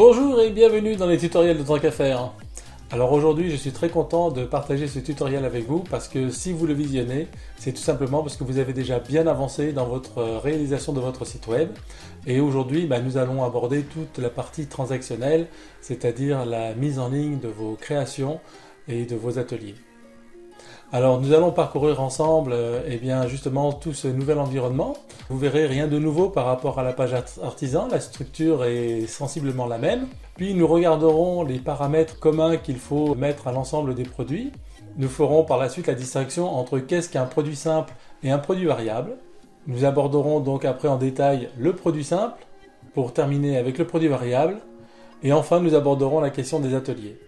Bonjour et bienvenue dans les tutoriels de Tant qu'à faire. Alors aujourd'hui je suis très content de partager ce tutoriel avec vous parce que si vous le visionnez, c'est tout simplement parce que vous avez déjà bien avancé dans votre réalisation de votre site web. Et aujourd'hui nous allons aborder toute la partie transactionnelle, c'est-à-dire la mise en ligne de vos créations et de vos ateliers. Alors nous allons parcourir ensemble justement tout ce nouvel environnement. Vous verrez rien de nouveau par rapport à la page artisan, la structure est sensiblement la même. Puis nous regarderons les paramètres communs qu'il faut mettre à l'ensemble des produits. Nous ferons par la suite la distinction entre qu'est-ce qu'un produit simple et un produit variable. Nous aborderons donc après en détail le produit simple pour terminer avec le produit variable. Et enfin nous aborderons la question des ateliers.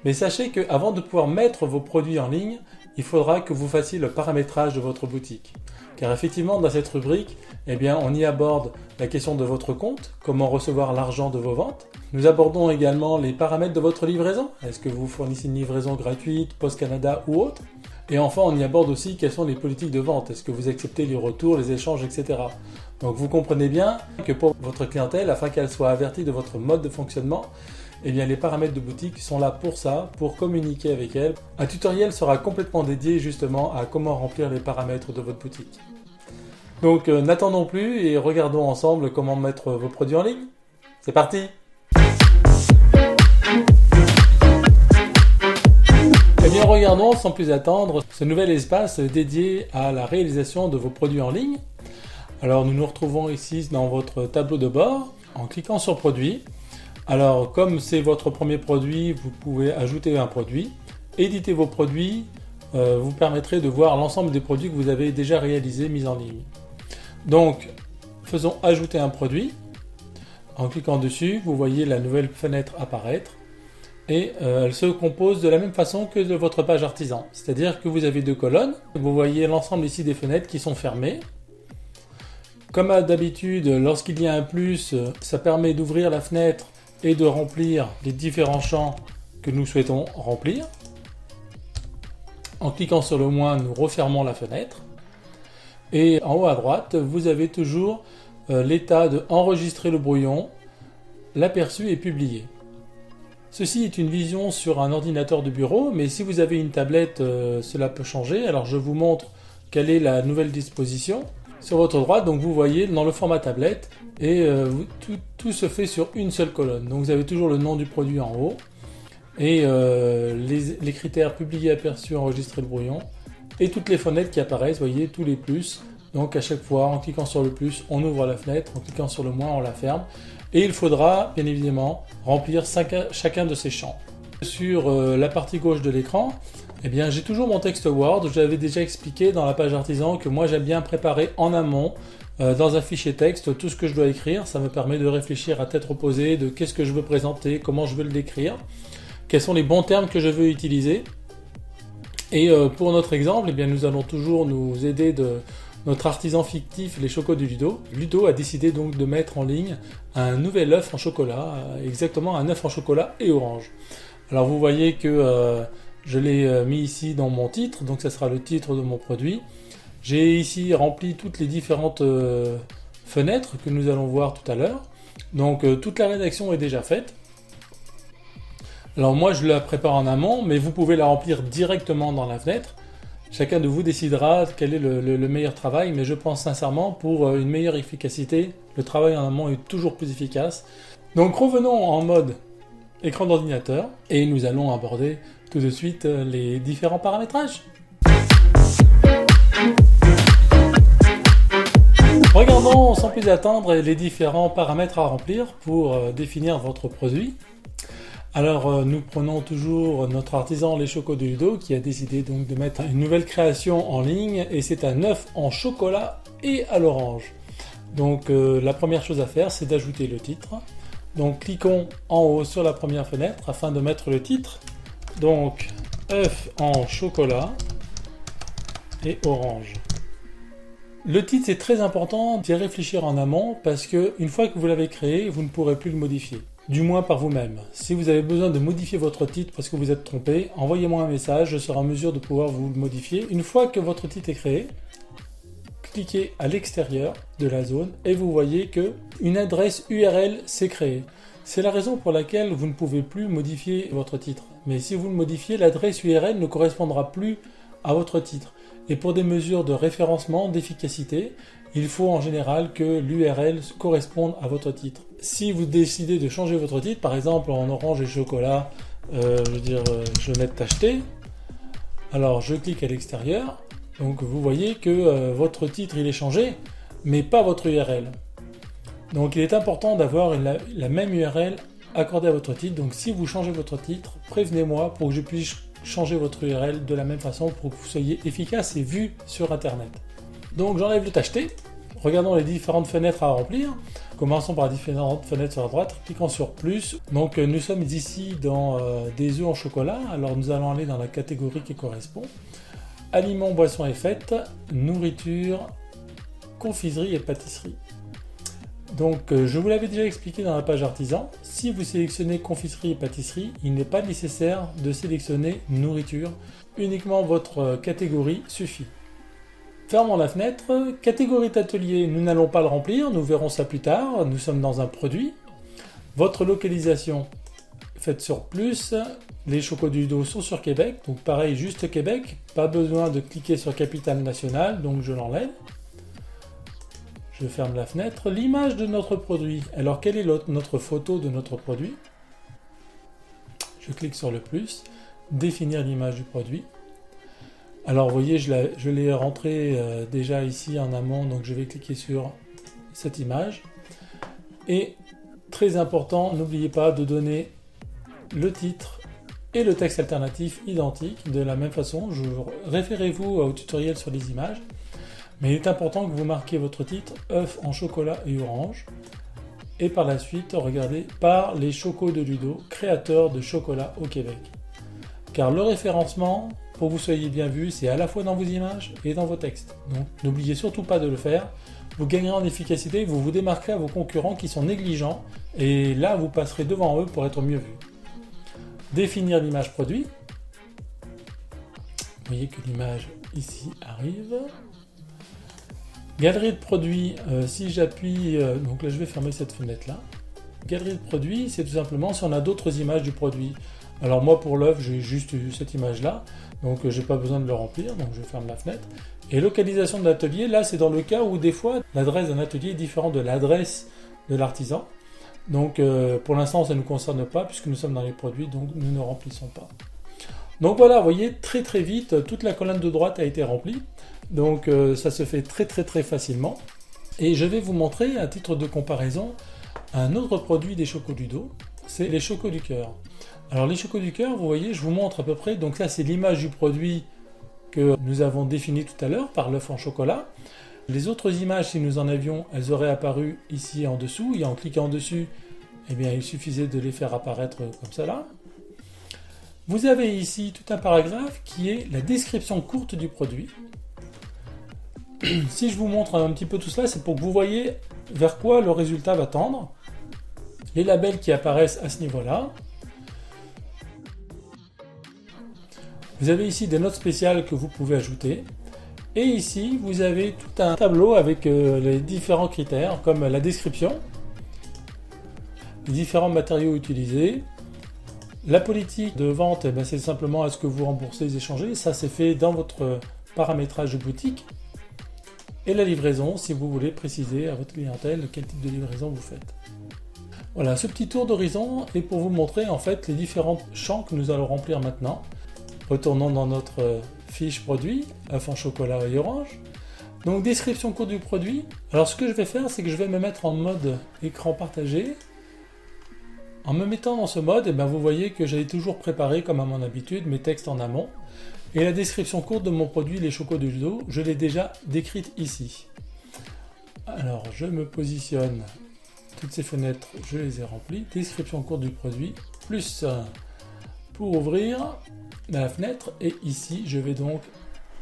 Mais sachez qu'avant de pouvoir mettre vos produits en ligne, il faudra que vous fassiez le paramétrage de votre boutique. Car effectivement, dans cette rubrique, on y aborde la question de votre compte, comment recevoir l'argent de vos ventes. Nous abordons également les paramètres de votre livraison. Est-ce que vous fournissez une livraison gratuite, Post Canada ou autre? Et enfin, on y aborde aussi quelles sont les politiques de vente. Est-ce que vous acceptez les retours, les échanges, etc. Donc vous comprenez bien que pour votre clientèle, afin qu'elle soit avertie de votre mode de fonctionnement, les paramètres de boutique sont là pour ça, pour communiquer avec elle. Un tutoriel sera complètement dédié justement à comment remplir les paramètres de votre boutique. Donc n'attendons plus et regardons ensemble comment mettre vos produits en ligne. C'est parti! Regardons sans plus attendre ce nouvel espace dédié à la réalisation de vos produits en ligne. Alors nous nous retrouvons ici dans votre tableau de bord en cliquant sur Produits. Alors comme c'est votre premier produit, vous pouvez ajouter un produit. Éditer vos produits vous permettrait de voir l'ensemble des produits que vous avez déjà réalisés, mis en ligne. Donc faisons ajouter un produit. En cliquant dessus, vous voyez la nouvelle fenêtre apparaître. Et elle se compose de la même façon que de votre page artisan. C'est-à-dire que vous avez deux colonnes. Vous voyez l'ensemble ici des fenêtres qui sont fermées. Comme d'habitude, lorsqu'il y a un plus, ça permet d'ouvrir la fenêtre et de remplir les différents champs que nous souhaitons remplir. En cliquant sur le moins, nous refermons la fenêtre. Et en haut à droite, vous avez toujours l'état de enregistrer le brouillon, l'aperçu et publier. Ceci est une vision sur un ordinateur de bureau, mais si vous avez une tablette, cela peut changer. Alors je vous montre quelle est la nouvelle disposition. Sur votre droite, donc vous voyez dans le format tablette, et tout se fait sur une seule colonne. Donc vous avez toujours le nom du produit en haut, et les critères publiés, aperçus, enregistrer le brouillon, et toutes les fenêtres qui apparaissent, vous voyez, tous les plus. Donc à chaque fois, en cliquant sur le plus, on ouvre la fenêtre, en cliquant sur le moins, on la ferme. Et il faudra, bien évidemment, remplir chacun de ces champs. Sur la partie gauche de l'écran, j'ai toujours mon texte Word. J'avais déjà expliqué dans la page artisan que moi j'aime bien préparer en amont, dans un fichier texte, tout ce que je dois écrire. Ça me permet de réfléchir à tête reposée, de qu'est-ce que je veux présenter, comment je veux le décrire, quels sont les bons termes que je veux utiliser. Et pour notre exemple, nous allons toujours nous aider de notre artisan fictif, les Chocos de Ludo. Ludo a décidé donc de mettre en ligne un nouvel œuf en chocolat, exactement un œuf en chocolat et orange. Alors vous voyez que je l'ai mis ici dans mon titre, donc ça sera le titre de mon produit. J'ai ici rempli toutes les différentes fenêtres que nous allons voir tout à l'heure. Donc toute la rédaction est déjà faite. Alors moi je la prépare en amont, mais vous pouvez la remplir directement dans la fenêtre. Chacun de vous décidera quel est le meilleur travail, mais je pense sincèrement pour une meilleure efficacité, le travail en amont est toujours plus efficace. Donc revenons en mode écran d'ordinateur et nous allons aborder tout de suite les différents paramétrages. Regardons sans plus attendre les différents paramètres à remplir pour définir votre produit. Alors nous prenons toujours notre artisan les Chocos de Ludo qui a décidé donc de mettre une nouvelle création en ligne et c'est un œuf en chocolat et à l'orange. Donc la première chose à faire c'est d'ajouter le titre. Donc cliquons en haut sur la première fenêtre afin de mettre le titre. Donc œuf en chocolat et orange. Le titre c'est très important d'y réfléchir en amont parce que une fois que vous l'avez créé, vous ne pourrez plus le modifier. Du moins par vous-même. Si vous avez besoin de modifier votre titre parce que vous êtes trompé, envoyez-moi un message, je serai en mesure de pouvoir vous le modifier. Une fois que votre titre est créé, cliquez à l'extérieur de la zone et vous voyez que une adresse URL s'est créée. C'est la raison pour laquelle vous ne pouvez plus modifier votre titre. Mais si vous le modifiez, l'adresse URL ne correspondra plus à votre titre. Et pour des mesures de référencement, d'efficacité, il faut en général que l'URL corresponde à votre titre. Si vous décidez de changer votre titre, par exemple en orange et chocolat, je vais mettre acheter. Alors je clique à l'extérieur. Donc vous voyez que votre titre il est changé, mais pas votre URL. Donc il est important d'avoir la même URL accordée à votre titre. Donc si vous changez votre titre, prévenez-moi pour que je puisse changer votre URL de la même façon pour que vous soyez efficace et vu sur Internet. Donc j'enlève le tacheté. Regardons les différentes fenêtres à remplir. Commençons par les différentes fenêtres sur la droite, cliquons sur plus. Donc nous sommes ici dans des œufs en chocolat. Alors nous allons aller dans la catégorie qui correspond. Aliments, boissons et fêtes, nourriture, confiserie et pâtisserie. Donc je vous l'avais déjà expliqué dans la page artisan, si vous sélectionnez confiserie et pâtisserie, il n'est pas nécessaire de sélectionner nourriture, uniquement votre catégorie suffit. Fermons la fenêtre, catégorie d'atelier, nous n'allons pas le remplir, nous verrons ça plus tard, nous sommes dans un produit. Votre localisation, faites sur plus, les chocos du dos sont sur Québec, donc pareil, juste Québec, pas besoin de cliquer sur capitale nationale, donc je l'enlève. Je ferme la fenêtre. L'image de notre produit. Alors, quelle est notre photo de notre produit? Je clique sur le plus. Définir l'image du produit. Alors, vous voyez, je l'ai rentré déjà ici en amont, donc je vais cliquer sur cette image. Et, très important, n'oubliez pas de donner le titre et le texte alternatif identique. De la même façon, référez-vous au tutoriel sur les images. Mais il est important que vous marquiez votre titre œuf en chocolat et orange. Et par la suite, regardez par les Chocos de Ludo, créateurs de chocolat au Québec. Car le référencement, pour que vous soyez bien vu, c'est à la fois dans vos images et dans vos textes. Donc n'oubliez surtout pas de le faire. Vous gagnerez en efficacité, vous vous démarquerez à vos concurrents qui sont négligents. Et là, vous passerez devant eux pour être mieux vu. Définir l'image produit. Vous voyez que l'image ici arrive. Galerie de produits, si j'appuie, donc là je vais fermer cette fenêtre là. Galerie de produits, c'est tout simplement si on a d'autres images du produit. Alors moi pour l'œuf, j'ai juste cette image là, donc j'ai pas besoin de le remplir, donc je ferme la fenêtre. Et localisation de l'atelier, là c'est dans le cas où des fois l'adresse d'un atelier est différente de l'adresse de l'artisan. Donc pour l'instant ça ne nous concerne pas puisque nous sommes dans les produits, donc nous ne remplissons pas. Donc voilà, vous voyez, très vite, toute la colonne de droite a été remplie. Donc ça se fait très facilement. Et je vais vous montrer, à titre de comparaison, un autre produit des Chocos du dos, c'est les Chocos du cœur. Alors les Chocos du cœur, vous voyez, je vous montre à peu près, donc là c'est l'image du produit que nous avons défini tout à l'heure par l'œuf en chocolat. Les autres images, si nous en avions, elles auraient apparu ici en dessous, et en cliquant dessus, eh bien il suffisait de les faire apparaître comme ça là. Vous avez ici tout un paragraphe qui est la description courte du produit. Si je vous montre un petit peu tout cela, c'est pour que vous voyez vers quoi le résultat va tendre. Les labels qui apparaissent à ce niveau-là. Vous avez ici des notes spéciales que vous pouvez ajouter. Et ici, vous avez tout un tableau avec les différents critères, comme la description, les différents matériaux utilisés. La politique de vente, c'est simplement est-ce que vous remboursez les échangés. Ça, c'est fait dans votre paramétrage de boutique. Et la livraison, si vous voulez préciser à votre clientèle quel type de livraison vous faites. Voilà, ce petit tour d'horizon est pour vous montrer en fait les différents champs que nous allons remplir maintenant. Retournons dans notre fiche produit, œuf en chocolat et orange. Donc description courte du produit. Alors ce que je vais faire, c'est que je vais me mettre en mode écran partagé. En me mettant dans ce mode, vous voyez que j'avais toujours préparé, comme à mon habitude, mes textes en amont. Et la description courte de mon produit, les Chocos du dos, je l'ai déjà décrite ici. Alors, je me positionne. Toutes ces fenêtres, je les ai remplies. Description courte du produit, plus pour ouvrir la fenêtre. Et ici, je vais donc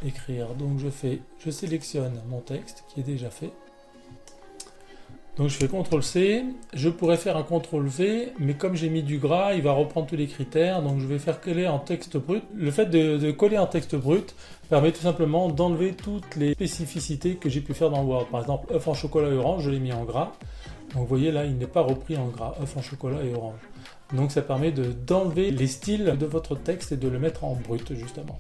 écrire. Donc, je sélectionne mon texte qui est déjà fait. Donc je fais CTRL-C, je pourrais faire un CTRL-V, mais comme j'ai mis du gras, il va reprendre tous les critères, donc je vais faire coller en texte brut. Le fait de coller en texte brut permet tout simplement d'enlever toutes les spécificités que j'ai pu faire dans Word. Par exemple, œuf en chocolat et orange, je l'ai mis en gras. Donc vous voyez là, il n'est pas repris en gras, œuf en chocolat et orange. Donc ça permet d'enlever les styles de votre texte et de le mettre en brut justement.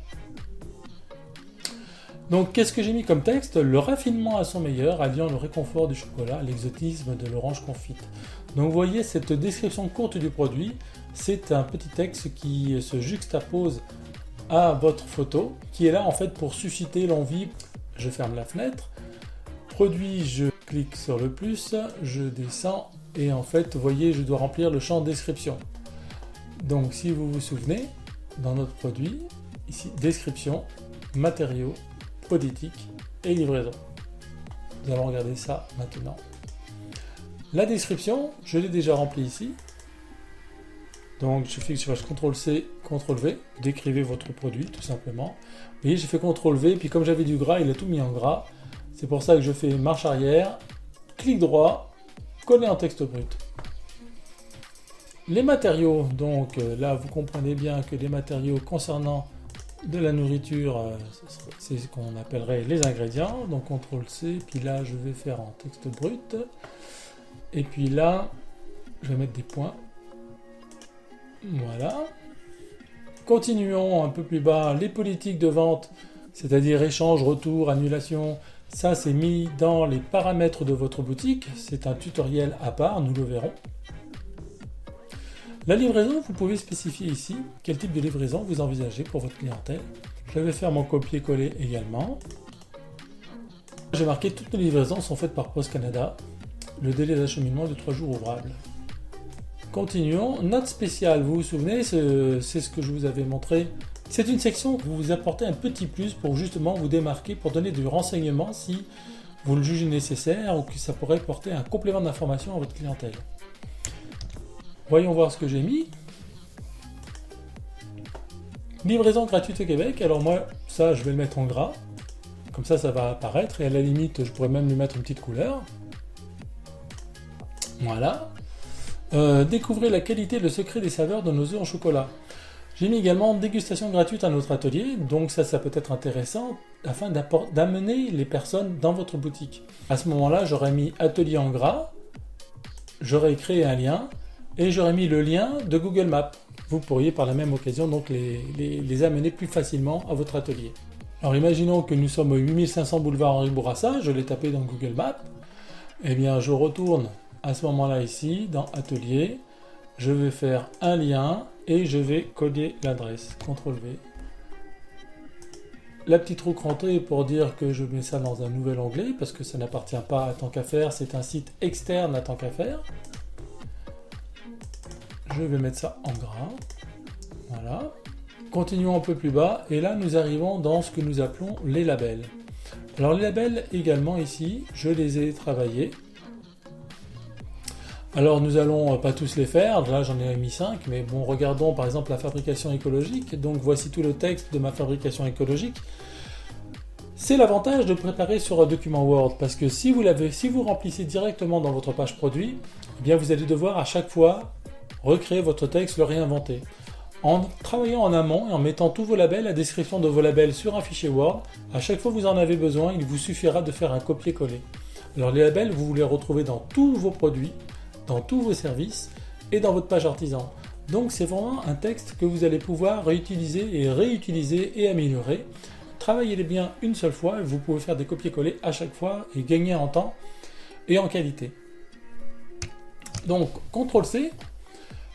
Donc qu'est-ce que j'ai mis comme texte? Le raffinement à son meilleur, alliant le réconfort du chocolat, l'exotisme de l'orange confite. Donc vous voyez cette description courte du produit, c'est un petit texte qui se juxtapose à votre photo, qui est là en fait pour susciter l'envie. Je ferme la fenêtre, produit, je clique sur le plus, je descends et en fait vous voyez je dois remplir le champ description. Donc si vous vous souvenez, dans notre produit, ici description, matériaux, politique et livraison. Nous allons regarder ça maintenant. La description, je l'ai déjà remplie ici. Donc je fais sur CTRL-C, CTRL-V, décrivez votre produit tout simplement. Vous voyez, j'ai fait CTRL-V, puis comme j'avais du gras, il a tout mis en gras. C'est pour ça que je fais marche arrière, clic droit, coller en texte brut. Les matériaux, donc là vous comprenez bien que les matériaux concernant de la nourriture, c'est ce qu'on appellerait les ingrédients. Donc CTRL-C, puis là je vais faire en texte brut. Et puis là, je vais mettre des points. Voilà. Continuons un peu plus bas, les politiques de vente, c'est-à-dire échange, retour, annulation, ça c'est mis dans les paramètres de votre boutique, c'est un tutoriel à part, nous le verrons. La livraison, vous pouvez spécifier ici quel type de livraison vous envisagez pour votre clientèle. Je vais faire mon copier-coller également. J'ai marqué toutes les livraisons sont faites par Post Canada, le délai d'acheminement est de 3 jours ouvrables. Continuons, note spéciale, vous vous souvenez, c'est ce que je vous avais montré. C'est une section où vous apportez un petit plus pour justement vous démarquer, pour donner du renseignement si vous le jugez nécessaire ou que ça pourrait porter un complément d'information à votre clientèle. Voyons voir ce que j'ai mis. Livraison gratuite au Québec, alors moi ça je vais le mettre en gras, comme ça va apparaître et à la limite je pourrais même lui mettre une petite couleur. Voilà. Découvrez la qualité et le secret des saveurs de nos œufs en chocolat. J'ai mis également dégustation gratuite à notre atelier, donc ça peut être intéressant afin d'amener les personnes dans votre boutique. À ce moment-là, j'aurais mis atelier en gras, j'aurais créé un lien et j'aurais mis le lien de Google Maps. Vous pourriez par la même occasion donc les amener plus facilement à votre atelier. Alors imaginons que nous sommes au 8500 boulevard Henri Bourassa, je l'ai tapé dans Google Maps, eh bien je retourne à ce moment-là ici, dans Atelier, je vais faire un lien et je vais coller l'adresse, CTRL-V. La petite roue crantée pour dire que je mets ça dans un nouvel onglet, parce que ça n'appartient pas à Tant qu'à faire, c'est un site externe à Tant qu'à faire. Je vais mettre ça en gras, voilà. Continuons un peu plus bas, et là nous arrivons dans ce que nous appelons les labels. Alors les labels également ici, je les ai travaillés. Alors nous allons pas tous les faire, là j'en ai mis 5, mais bon regardons par exemple la fabrication écologique, donc voici tout le texte de ma fabrication écologique. C'est l'avantage de préparer sur un document Word, parce que si vous remplissez directement dans votre page produit, eh bien vous allez devoir à chaque fois recréer votre texte, le réinventer. En travaillant en amont et en mettant tous vos labels, la description de vos labels sur un fichier Word, à chaque fois que vous en avez besoin, il vous suffira de faire un copier-coller. Alors les labels, vous les retrouvez dans tous vos produits, dans tous vos services et dans votre page artisan. Donc c'est vraiment un texte que vous allez pouvoir réutiliser et réutiliser et améliorer. Travaillez-les bien une seule fois et vous pouvez faire des copier-coller à chaque fois et gagner en temps et en qualité. Donc CTRL-C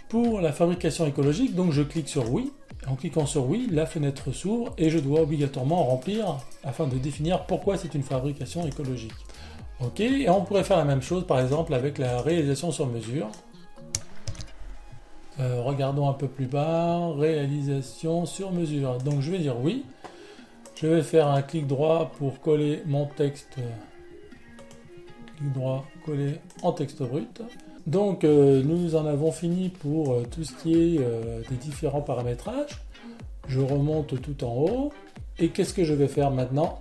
pour la fabrication écologique, donc je clique sur oui. En cliquant sur oui, la fenêtre s'ouvre et je dois obligatoirement remplir afin de définir pourquoi c'est une fabrication écologique. Ok, et on pourrait faire la même chose par exemple avec la réalisation sur mesure. Regardons un peu plus bas, réalisation sur mesure. Donc je vais dire oui. Je vais faire un clic droit pour coller mon texte. Clic droit, coller en texte brut. Donc nous en avons fini pour tout ce qui est des différents paramétrages. Je remonte tout en haut. Et qu'est-ce que je vais faire maintenant?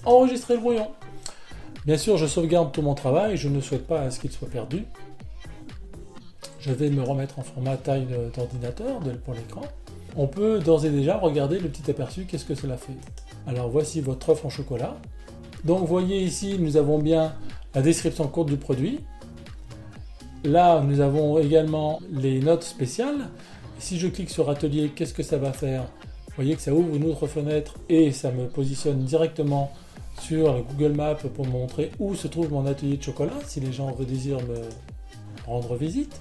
Enregistrer le brouillon. Bien sûr, je sauvegarde tout mon travail, je ne souhaite pas à ce qu'il soit perdu. Je vais me remettre en format taille d'ordinateur pour l'écran. On peut d'ores et déjà regarder le petit aperçu, qu'est-ce que cela fait. Alors voici votre œuf en chocolat. Donc vous voyez ici, nous avons bien la description courte du produit. Là, nous avons également les notes spéciales. Si je clique sur Atelier, qu'est-ce que ça va faire? Vous voyez que ça ouvre une autre fenêtre et ça me positionne directement sur le Google Maps pour me montrer où se trouve mon atelier de chocolat, si les gens désirent me rendre visite.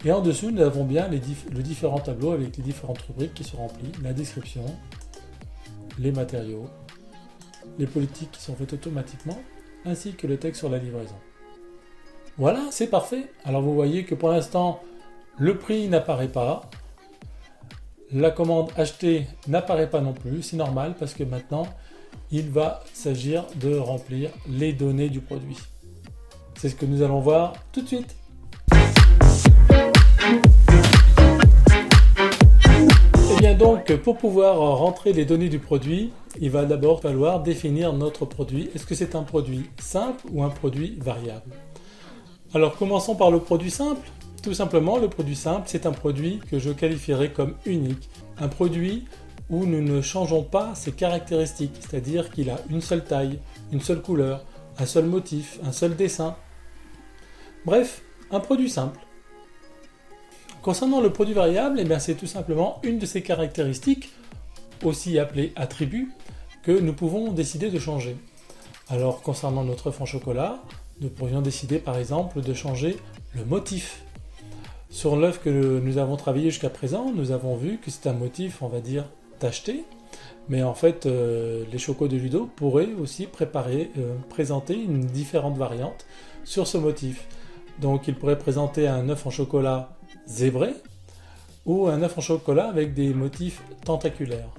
Et en dessous, nous avons bien le différent tableau avec les différentes rubriques qui sont remplies, la description, les matériaux, les politiques qui sont faites automatiquement, ainsi que le texte sur la livraison. Voilà, c'est parfait. Alors vous voyez que pour l'instant, le prix n'apparaît pas, la commande achetée n'apparaît pas non plus, c'est normal parce que maintenant, il va s'agir de remplir les données du produit. C'est ce que nous allons voir tout de suite. Et bien donc, pour pouvoir rentrer les données du produit, il va d'abord falloir définir notre produit. Est-ce que c'est un produit simple ou un produit variable? Alors commençons par le produit simple. Tout simplement, le produit simple, c'est un produit que je qualifierais comme unique. Un produit où nous ne changeons pas ses caractéristiques, c'est-à-dire qu'il a une seule taille, une seule couleur, un seul motif, un seul dessin. Bref, un produit simple. Concernant le produit variable, eh bien, c'est tout simplement une de ces caractéristiques, aussi appelée attribut, que nous pouvons décider de changer. Alors concernant notre œuf en chocolat, nous pourrions décider par exemple de changer le motif. Sur l'œuf que nous avons travaillé jusqu'à présent, nous avons vu que c'est un motif, on va dire, tacheté, mais en fait les chocos de Ludo pourraient aussi présenter une différente variante sur ce motif. Donc ils pourraient présenter un œuf en chocolat zébré ou un œuf en chocolat avec des motifs tentaculaires.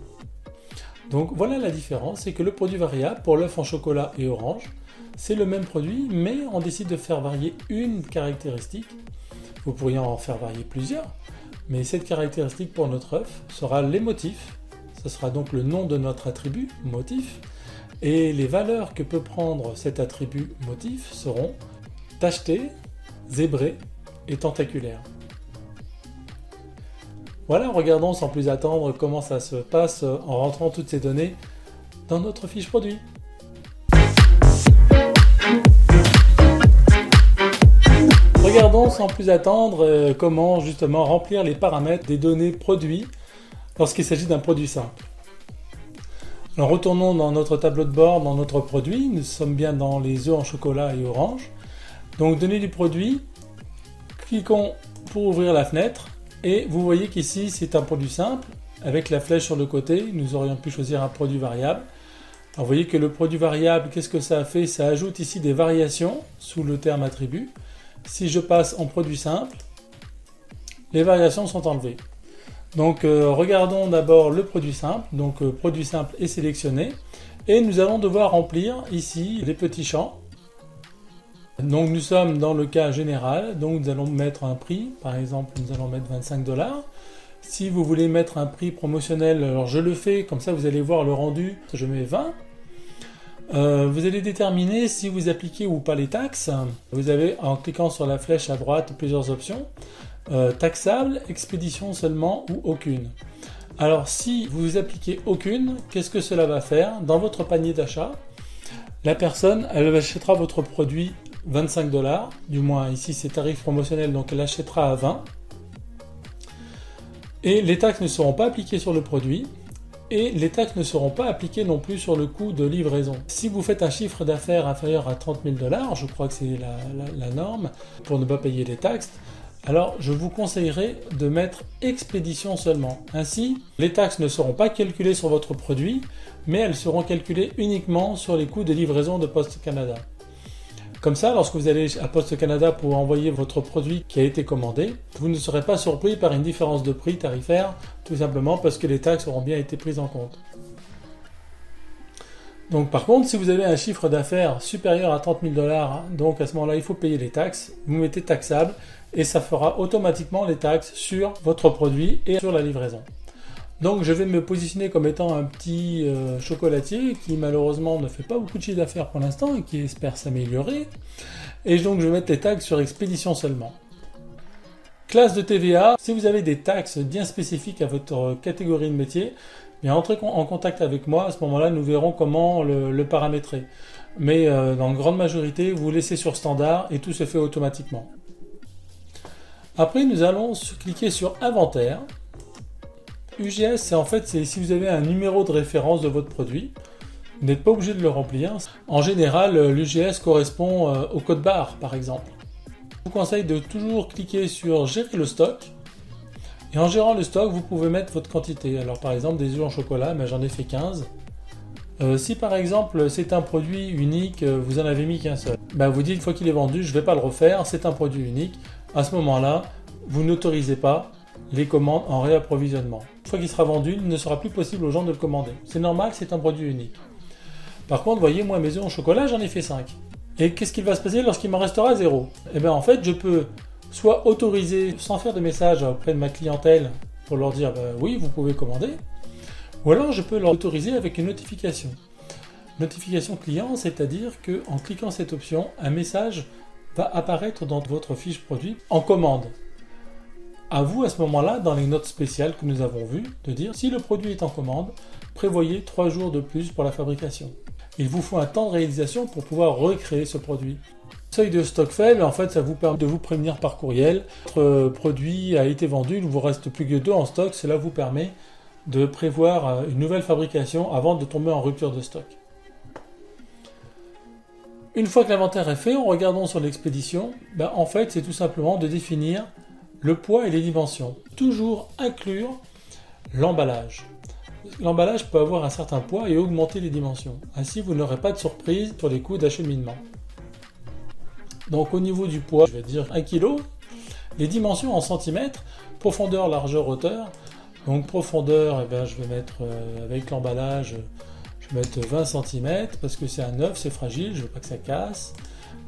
Donc voilà la différence, c'est que le produit variable pour l'œuf en chocolat et orange, c'est le même produit, mais on décide de faire varier une caractéristique. Vous pourriez en faire varier plusieurs, mais cette caractéristique pour notre œuf sera les motifs. Ce sera donc le nom de notre attribut, motif, et les valeurs que peut prendre cet attribut motif seront tacheté, zébré et tentaculaire. Voilà, regardons sans plus attendre comment ça se passe en rentrant toutes ces données dans notre fiche produit. Regardons sans plus attendre comment justement remplir les paramètres des données produits lorsqu'il s'agit d'un produit simple. Alors retournons dans notre tableau de bord, dans notre produit, nous sommes bien dans les œufs en chocolat et orange. Donc données du produit, cliquons pour ouvrir la fenêtre et vous voyez qu'ici c'est un produit simple avec la flèche sur le côté, nous aurions pu choisir un produit variable. Alors vous voyez que le produit variable, qu'est-ce que ça a fait? Ça ajoute ici des variations sous le terme attribut. Si je passe en produit simple, les variations sont enlevées. Donc regardons d'abord le produit simple. Donc produit simple est sélectionné et nous allons devoir remplir ici les petits champs. Donc nous sommes dans le cas général, donc nous allons mettre un prix, par exemple nous allons mettre 25 $. Si vous voulez mettre un prix promotionnel, alors je le fais, comme ça vous allez voir le rendu, je mets 20. Vous allez déterminer si vous appliquez ou pas les taxes. Vous avez, en cliquant sur la flèche à droite, plusieurs options. Taxable, expédition seulement ou aucune. Alors si vous appliquez aucune, qu'est-ce que cela va faire? Dans votre panier d'achat, la personne, elle achètera votre produit 25 $, du moins ici c'est tarif promotionnel, donc elle achètera à 20. Et les taxes ne seront pas appliquées sur le produit. Et les taxes ne seront pas appliquées non plus sur le coût de livraison. Si vous faites un chiffre d'affaires inférieur à 30 000 $, je crois que c'est la norme, pour ne pas payer les taxes, alors je vous conseillerais de mettre expédition seulement. Ainsi, les taxes ne seront pas calculées sur votre produit, mais elles seront calculées uniquement sur les coûts de livraison de Poste Canada. Comme ça, lorsque vous allez à Poste Canada pour envoyer votre produit qui a été commandé, vous ne serez pas surpris par une différence de prix tarifaire, tout simplement parce que les taxes auront bien été prises en compte. Donc par contre, si vous avez un chiffre d'affaires supérieur à 30 000 $, donc à ce moment-là, il faut payer les taxes, vous mettez taxable, et ça fera automatiquement les taxes sur votre produit et sur la livraison. Donc je vais me positionner comme étant un petit chocolatier qui malheureusement ne fait pas beaucoup de chiffre d'affaires pour l'instant et qui espère s'améliorer. Et donc je vais mettre les taxes sur expédition seulement. Classe de TVA, si vous avez des taxes bien spécifiques à votre catégorie de métier, bien entrez en contact avec moi, à ce moment-là nous verrons comment le paramétrer. Mais dans la grande majorité, vous laissez sur standard et tout se fait automatiquement. Après, nous allons cliquer sur Inventaire. UGS, c'est si vous avez un numéro de référence de votre produit. Vous n'êtes pas obligé de le remplir. En général, l'UGS correspond au code barre, par exemple. Je vous conseille de toujours cliquer sur Gérer le stock. Et en gérant le stock, vous pouvez mettre votre quantité. Alors par exemple, des œufs en chocolat, j'en ai fait 15. Si par exemple c'est un produit unique, vous en avez mis qu'un seul, vous dites une fois qu'il est vendu, je ne vais pas le refaire, c'est un produit unique. À ce moment-là, vous n'autorisez pas les commandes en réapprovisionnement. Une fois qu'il sera vendu, il ne sera plus possible aux gens de le commander. C'est normal, c'est un produit unique. Par contre, voyez, moi mes œufs en chocolat, j'en ai fait 5. Et qu'est-ce qui va se passer lorsqu'il m'en restera 0 ? En fait, je peux soit autoriser, sans faire de message auprès de ma clientèle, pour leur dire oui, vous pouvez commander, ou alors je peux leur autoriser avec une notification. Notification client, c'est-à-dire qu'en cliquant cette option, un message va apparaître dans votre fiche produit en commande. À vous, à ce moment-là, dans les notes spéciales que nous avons vues, de dire si le produit est en commande, prévoyez 3 jours de plus pour la fabrication. Il vous faut un temps de réalisation pour pouvoir recréer ce produit. Seuil de stock faible, en fait, ça vous permet de vous prévenir par courriel. Votre produit a été vendu, il ne vous reste plus que 2 en stock. Cela vous permet de prévoir une nouvelle fabrication avant de tomber en rupture de stock. Une fois que l'inventaire est fait, en regardant sur l'expédition, en fait, c'est tout simplement de définir le poids et les dimensions. Toujours inclure l'emballage. L'emballage peut avoir un certain poids et augmenter les dimensions. Ainsi, vous n'aurez pas de surprise sur les coûts d'acheminement. Donc au niveau du poids, je vais dire 1 kg. Les dimensions en centimètres, profondeur, largeur, hauteur. Donc profondeur, je vais mettre avec l'emballage, je vais mettre 20 cm parce que c'est un œuf, c'est fragile, je ne veux pas que ça casse.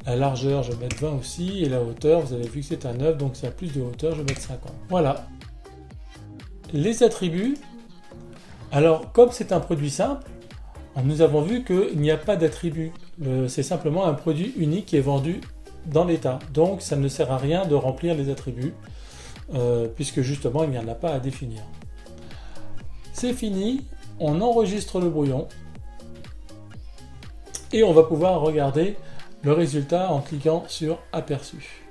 La largeur, je vais mettre 20 aussi. Et la hauteur, vous avez vu que c'est un œuf, donc c'est à plus de hauteur, je vais mettre 50. Voilà. Les attributs. Alors, comme c'est un produit simple, nous avons vu qu'il n'y a pas d'attributs. C'est simplement un produit unique qui est vendu dans l'état. Donc, ça ne sert à rien de remplir les attributs, puisque justement, il n'y en a pas à définir. C'est fini. On enregistre le brouillon. Et on va pouvoir regarder le résultat en cliquant sur Aperçu.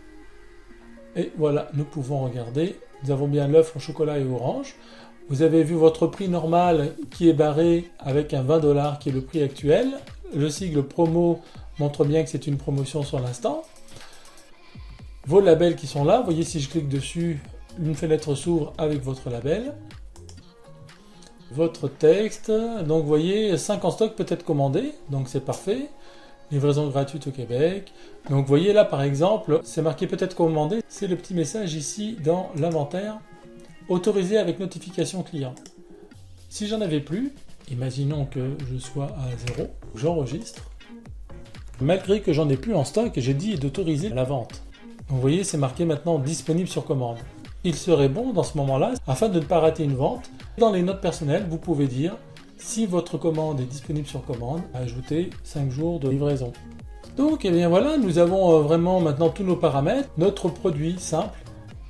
Et voilà, nous pouvons regarder. Nous avons bien l'œuf en chocolat et orange. Vous avez vu votre prix normal qui est barré avec un 20$ qui est le prix actuel. Le sigle promo montre bien que c'est une promotion sur l'instant. Vos labels qui sont là, vous voyez si je clique dessus, une fenêtre s'ouvre avec votre label. Votre texte, donc vous voyez 5 en stock peut être commandé, donc c'est parfait. Livraison gratuite au Québec. Donc vous voyez là par exemple, c'est marqué peut-être commandé, c'est le petit message ici dans l'inventaire. Autorisé avec notification client. Si j'en avais plus, imaginons que je sois à 0, j'enregistre. Malgré que j'en ai plus en stock, j'ai dit d'autoriser la vente. Donc vous voyez, c'est marqué maintenant disponible sur commande. Il serait bon dans ce moment-là, afin de ne pas rater une vente, dans les notes personnelles, vous pouvez dire si votre commande est disponible sur commande, ajoutez 5 jours de livraison. Donc voilà, nous avons vraiment maintenant tous nos paramètres. Notre produit simple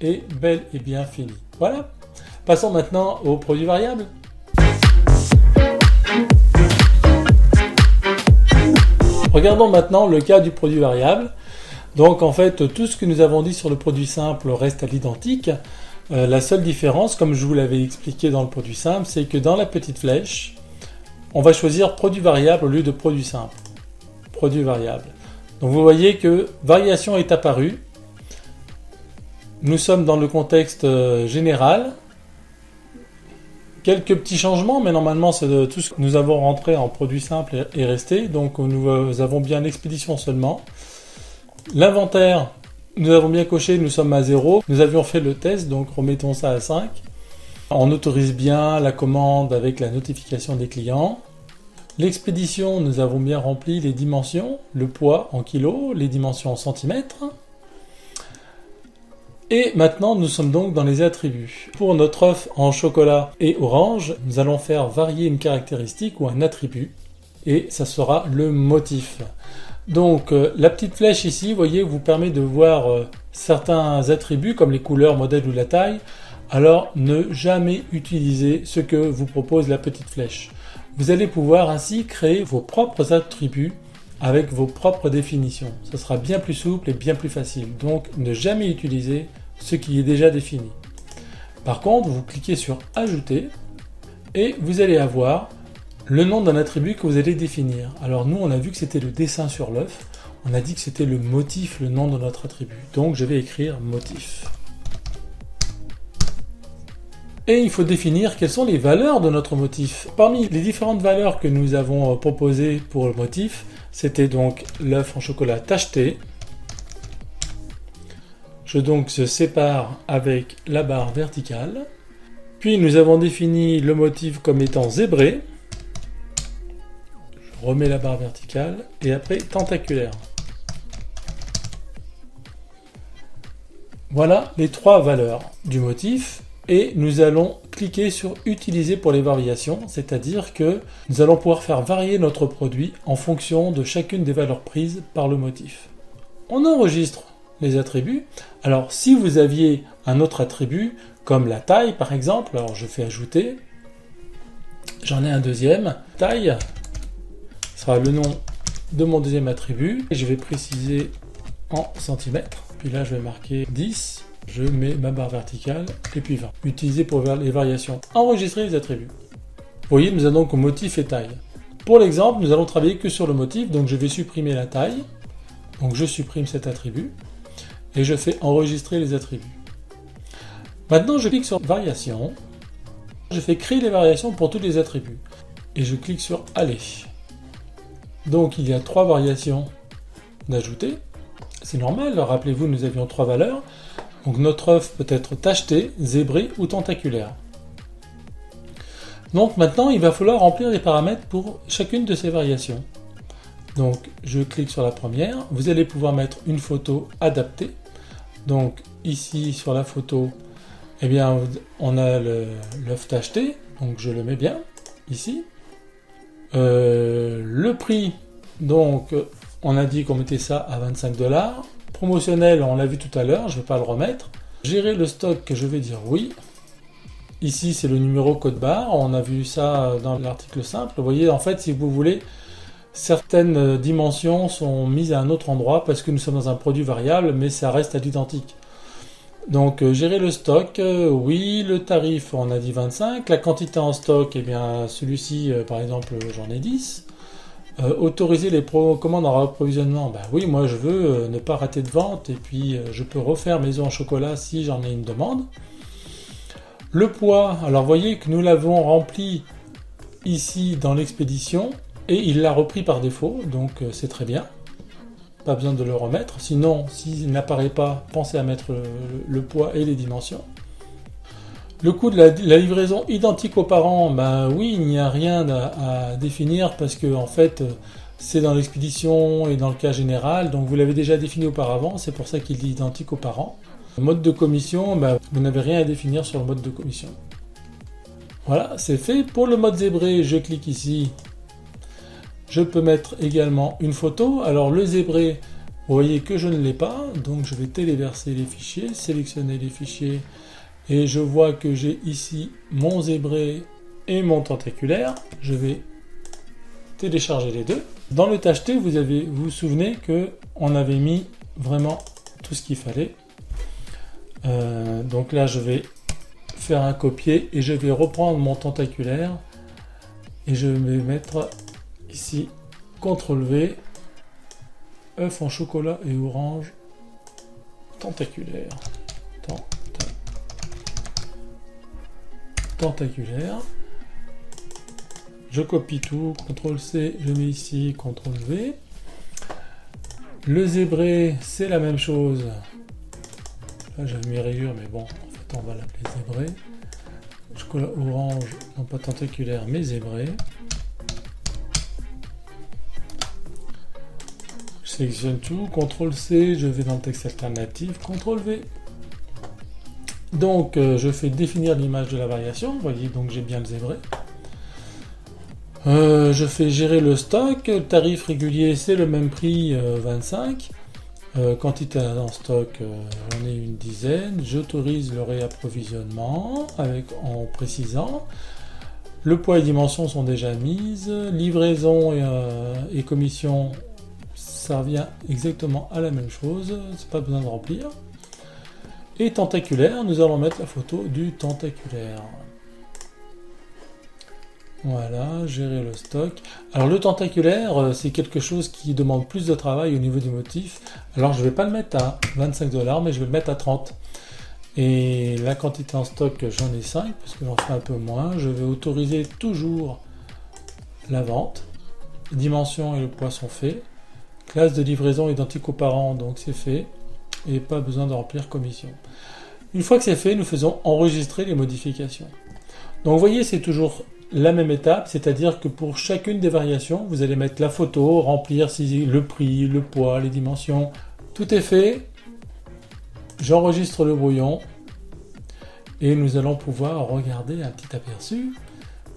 est bel et bien fini. Voilà. Passons maintenant au produit variable. Regardons maintenant le cas du produit variable. Donc en fait, tout ce que nous avons dit sur le produit simple reste à l'identique. La seule différence, comme je vous l'avais expliqué dans le produit simple, c'est que dans la petite flèche, on va choisir produit variable au lieu de produit simple. Produit variable. Donc vous voyez que variation est apparue. Nous sommes dans le contexte général. Quelques petits changements, mais normalement c'est tout ce que nous avons rentré en produit simple est resté. Donc nous avons bien l'expédition seulement. L'inventaire, nous avons bien coché, nous sommes à 0. Nous avions fait le test, donc remettons ça à 5. On autorise bien la commande avec la notification des clients. L'expédition, nous avons bien rempli les dimensions, le poids en kilos, les dimensions en centimètres. Et maintenant, nous sommes donc dans les attributs. Pour notre œuf en chocolat et orange, nous allons faire varier une caractéristique ou un attribut. Et ça sera le motif. Donc, la petite flèche ici, vous voyez, vous permet de voir certains attributs comme les couleurs, modèles ou la taille. Alors, ne jamais utiliser ce que vous propose la petite flèche. Vous allez pouvoir ainsi créer vos propres attributs avec vos propres définitions. Ce sera bien plus souple et bien plus facile. Donc, ne jamais utiliser ce qui est déjà défini. Par contre, vous cliquez sur Ajouter et vous allez avoir le nom d'un attribut que vous allez définir. Alors nous, on a vu que c'était le dessin sur l'œuf. On a dit que c'était le motif, le nom de notre attribut. Donc je vais écrire motif. Et il faut définir quelles sont les valeurs de notre motif. Parmi les différentes valeurs que nous avons proposées pour le motif, c'était donc l'œuf en chocolat tacheté. Je sépare avec la barre verticale. Puis nous avons défini le motif comme étant zébré. Je remets la barre verticale et après tentaculaire. Voilà les trois valeurs du motif. Et nous allons cliquer sur Utiliser pour les variations, c'est-à-dire que nous allons pouvoir faire varier notre produit en fonction de chacune des valeurs prises par le motif. On enregistre les attributs. Alors si vous aviez un autre attribut, comme la taille par exemple, alors je fais Ajouter, j'en ai un deuxième, taille sera le nom de mon deuxième attribut, et je vais préciser en centimètres, puis là je vais marquer 10, je mets ma barre verticale, et puis 20. Utiliser pour les variations. Enregistrer les attributs. Vous voyez, nous allons donc au motif et taille. Pour l'exemple, nous allons travailler que sur le motif, donc je vais supprimer la taille. Donc je supprime cet attribut, et je fais enregistrer les attributs. Maintenant, je clique sur Variations. Je fais créer les variations pour tous les attributs. Et je clique sur Aller. Donc il y a trois variations d'ajouter. C'est normal, rappelez-vous, nous avions trois valeurs. Donc notre œuf peut être tacheté, zébré ou tentaculaire. Donc maintenant, il va falloir remplir les paramètres pour chacune de ces variations. Donc je clique sur la première. Vous allez pouvoir mettre une photo adaptée. Donc ici sur la photo, eh bien, on a l'œuf tacheté. Donc je le mets bien ici. Le prix, donc on a dit qu'on mettait ça à 25 $. Promotionnel, on l'a vu tout à l'heure, je ne vais pas le remettre. Gérer le stock, je vais dire oui. Ici, c'est le numéro code barre, on a vu ça dans l'article simple. Vous voyez, en fait, si vous voulez, certaines dimensions sont mises à un autre endroit parce que nous sommes dans un produit variable, mais ça reste à l'identique. Donc, gérer le stock, oui. Le tarif, on a dit 25. La quantité en stock, eh bien, celui-ci, par exemple, j'en ai 10. Autoriser les commandes en approvisionnement, ben oui, moi je veux ne pas rater de vente et puis je peux refaire mes œufs en chocolat si j'en ai une demande. Le poids, alors vous voyez que nous l'avons rempli ici dans l'expédition et il l'a repris par défaut, donc c'est très bien. Pas besoin de le remettre, sinon s'il n'apparaît pas, pensez à mettre le poids et les dimensions. Le coût de la livraison identique aux parents, ben oui, il n'y a rien à définir parce que en fait c'est dans l'expédition et dans le cas général, donc vous l'avez déjà défini auparavant, c'est pour ça qu'il dit identique aux parents. Le mode de commission, ben, vous n'avez rien à définir sur le mode de commission. Voilà, c'est fait. Pour le mode zébré, je clique ici. Je peux mettre également une photo. Alors le zébré, vous voyez que je ne l'ai pas, donc je vais téléverser les fichiers, sélectionner les fichiers. Et je vois que j'ai ici mon zébré et mon tentaculaire. Je vais télécharger les deux. Dans le tacheté, vous vous souvenez qu'on avait mis vraiment tout ce qu'il fallait. Donc là, je vais faire un copier et je vais reprendre mon tentaculaire. Et je vais mettre ici CTRL-V, œuf en chocolat et orange, tentaculaire. Tentaculaire. Je copie tout, CTRL-C, je mets ici, CTRL-V. Le zébré, c'est la même chose. Là, j'avais mis rayure, mais bon, en fait, on va l'appeler zébré. Chocolat orange, non pas tentaculaire, mais zébré. Je sélectionne tout, CTRL-C, je vais dans le texte alternatif, CTRL-V. Donc, je fais définir l'image de la variation. Vous voyez, donc j'ai bien le zébré. Je fais gérer le stock. Le tarif régulier, c'est le même prix, 25. Quantité en stock, j'en ai une dizaine. J'autorise le réapprovisionnement en précisant. Le poids et dimensions sont déjà mises. Livraison et commission, ça revient exactement à la même chose. C'est pas besoin de remplir. Et tentaculaire, nous allons mettre la photo du tentaculaire. Voilà, gérer le stock. Alors le tentaculaire, c'est quelque chose qui demande plus de travail au niveau du motif. Alors je ne vais pas le mettre à 25 $, mais je vais le mettre à 30. Et la quantité en stock, j'en ai 5, parce que j'en fais un peu moins. Je vais autoriser toujours la vente. Dimension et le poids sont faits. Classe de livraison identique aux parents, donc c'est fait. Et pas besoin de remplir commission. Une fois que c'est fait, nous faisons enregistrer les modifications. Donc vous voyez, c'est toujours la même étape, c'est-à-dire que pour chacune des variations, vous allez mettre la photo, remplir le prix, le poids, les dimensions. Tout est fait. J'enregistre le brouillon et nous allons pouvoir regarder un petit aperçu